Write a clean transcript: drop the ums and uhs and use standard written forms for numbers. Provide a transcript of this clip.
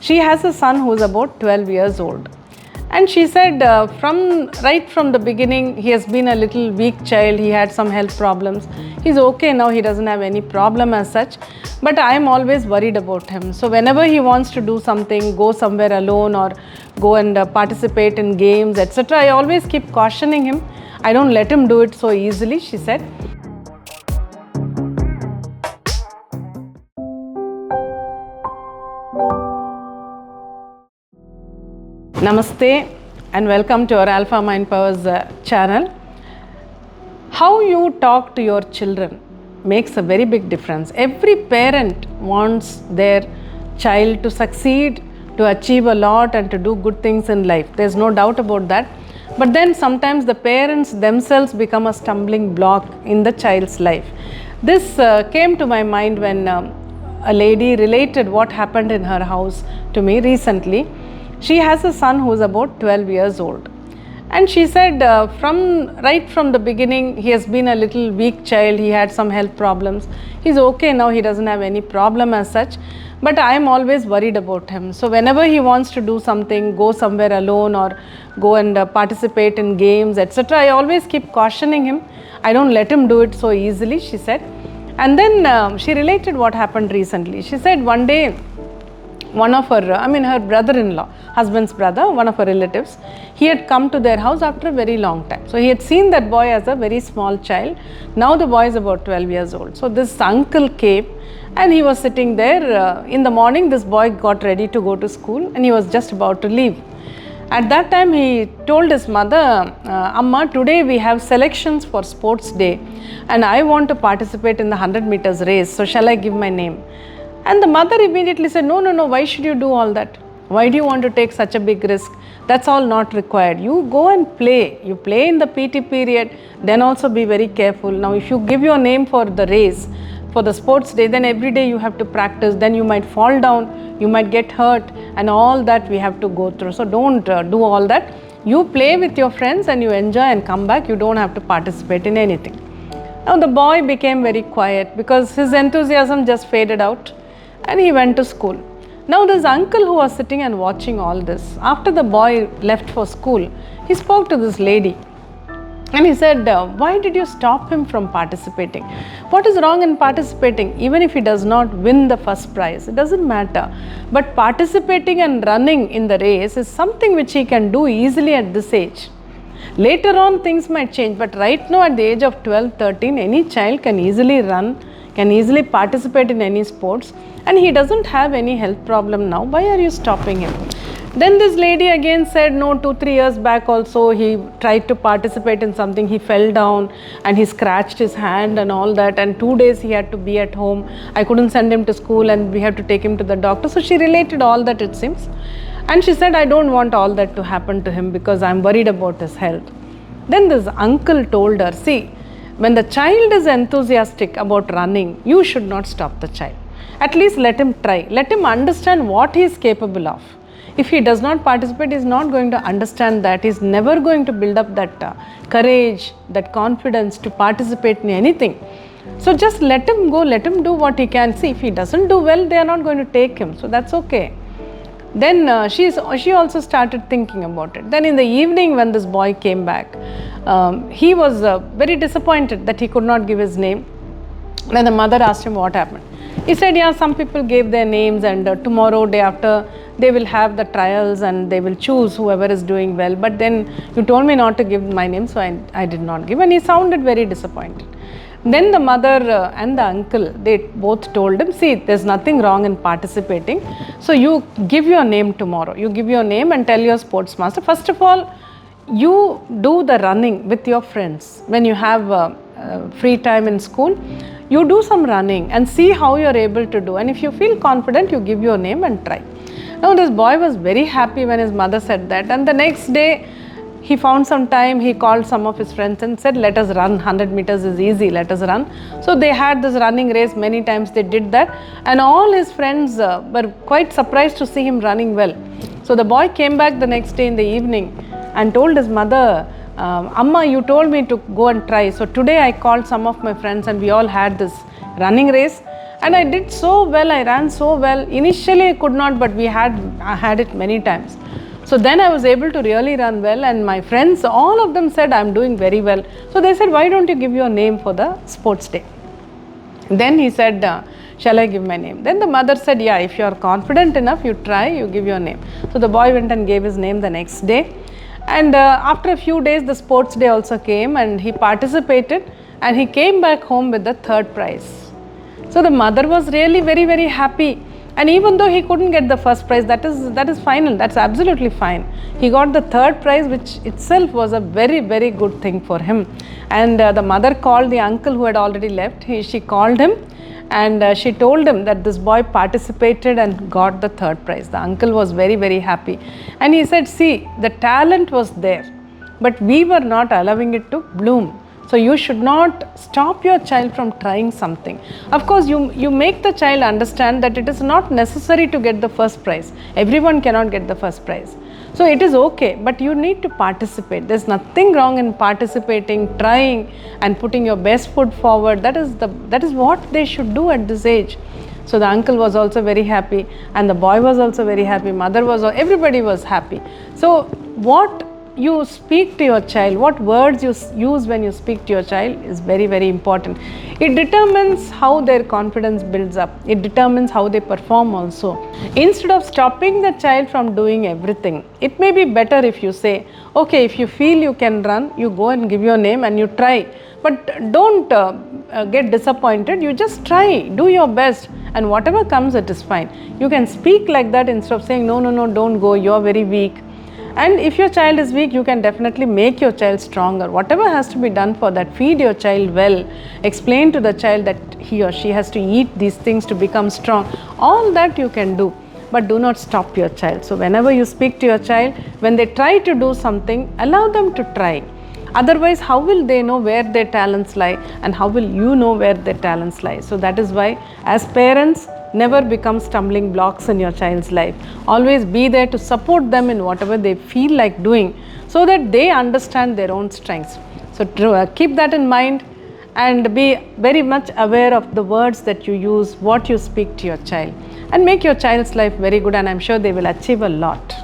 She has a son who is about 12 years old. And she said right from the beginning, he has been a little weak child. He had some health problems. He's okay now. He doesn't have any problem as such. But I'm always worried about him. So whenever he wants to do something, go somewhere alone or go and participate in games, etc., I always keep cautioning him. I don't let him do it so easily, she said. Namaste and welcome to our Alpha Mind Powers channel. How you talk to your children makes a very big difference. Every parent wants their child to succeed, to achieve a lot and to do good things in life. There's no doubt about that. But then sometimes the parents themselves become a stumbling block in the child's life. This came to my mind when a lady related what happened in her house to me recently. She has a son who is about 12 years old. And she said right from the beginning, he has been a little weak child. He had some health problems. He's okay now. He doesn't have any problem as such. But I'm always worried about him. So whenever he wants to do something, go somewhere alone or go and participate in games, etc., I always keep cautioning him. I don't let him do it so easily, she said. And then she related what happened recently. She said one day, one of her, her brother-in-law, husband's brother, one of her relatives, he had come to their house after a very long time. So he had seen that boy as a very small child. Now the boy is about 12 years old. So this uncle came and he was sitting there. In the morning, this boy got ready to go to school and he was just about to leave. At that time, he told his mother, Amma, today we have selections for sports day and I want to participate in the 100 meters race. So shall I give my name? And the mother immediately said, no, why should you do all that? Why do you want to take such a big risk? That's all not required. You go and play. You play in the PT period, then also be very careful. Now, if you give your name for the race, for the sports day, then every day you have to practice, then you might fall down, you might get hurt, and all that we have to go through. So don't do all that. You play with your friends and you enjoy and come back. You don't have to participate in anything. Now, the boy became very quiet because his enthusiasm just faded out. And he went to school. Now this uncle who was sitting and watching all this, after the boy left for school, he spoke to this lady and he said, why did you stop him from participating? What is wrong in participating? Even if he does not win the first prize, it doesn't matter. But participating and running in the race is something which he can do easily at this age. Later on things might change, but right now at the age of 12, 13, any child can easily run, can easily participate in any sports, and he doesn't have any health problem now. Why are you stopping him? Then this lady again said, no, 2-3 years back also he tried to participate in something. He fell down and he scratched his hand and all that, and 2 days he had to be at home. I couldn't send him to school and we had to take him to the doctor. So she related all that, it seems. And she said, I don't want all that to happen to him because I'm worried about his health. Then this uncle told her, see, when the child is enthusiastic about running, you should not stop the child. At least let him try. Let him understand what he is capable of. If he does not participate, he is not going to understand that. He is never going to build up that courage, that confidence to participate in anything. So just let him go, let him do what he can. See, if he doesn't do well, they are not going to take him. So that's okay. Then she also started thinking about it. Then in the evening when this boy came back, he was very disappointed that he could not give his name. Then the mother asked him what happened. He said, yeah, some people gave their names and tomorrow, day after, they will have the trials and they will choose whoever is doing well. But then you told me not to give my name, so I did not give. And he sounded very disappointed. Then the mother and the uncle, they both told him, see, there's nothing wrong in participating. So you give your name tomorrow. You give your name and tell your sports master. First of all, you do the running with your friends. When you have free time in school, you do some running and see how you're able to do. And if you feel confident, you give your name and try. Now this boy was very happy when his mother said that. And the next day, he found some time, he called some of his friends and said, let us run, 100 meters is easy, let us run. So they had this running race, many times they did that. And all his friends were quite surprised to see him running well. So the boy came back the next day in the evening and told his mother, Amma, you told me to go and try. So today I called some of my friends and we all had this running race. And I did so well, I ran so well. Initially I could not, but I had it many times. So then I was able to really run well, and my friends, all of them said I'm doing very well. So they said, why don't you give your name for the sports day? Then he said, shall I give my name? Then the mother said, yeah, if you are confident enough, you try, you give your name. So the boy went and gave his name the next day. And after a few days, the sports day also came, and he participated, and he came back home with the third prize. So the mother was really very, very happy. And even though he couldn't get the first prize, that is final, that's absolutely fine. He got the third prize, which itself was a very, very good thing for him. And the mother called the uncle who had already left. She called him, and she told him that this boy participated and got the third prize. The uncle was very, very happy. And he said, see, the talent was there, but we were not allowing it to bloom. So you should not stop your child from trying something. Of course, you make the child understand that it is not necessary to get the first prize. Everyone cannot get the first prize. So it is okay, but you need to participate. There's nothing wrong in participating, trying, and putting your best foot forward. That is what they should do at this age. So the uncle was also very happy, and the boy was also very happy. Everybody was happy. So what you speak to your child, what words you use when you speak to your child is very, very important. It determines how their confidence builds up. It determines how they perform also. Instead of stopping the child from doing everything, it may be better if you say, okay, if you feel you can run, you go and give your name and you try. But don't get disappointed. You just try, do your best, and whatever comes, it is fine. You can speak like that instead of saying, no, don't go, you're very weak. And if your child is weak, you can definitely make your child stronger. Whatever has to be done for that, feed your child well, explain to the child that he or she has to eat these things to become strong. All that you can do, but do not stop your child. So whenever you speak to your child, when they try to do something, allow them to try. Otherwise, how will they know where their talents lie, and how will you know where their talents lie? So that is why, as parents, never become stumbling blocks in your child's life. Always be there to support them in whatever they feel like doing, so that they understand their own strengths. So keep that in mind, and be very much aware of the words that you use, what you speak to your child, and make your child's life very good, and I'm sure they will achieve a lot.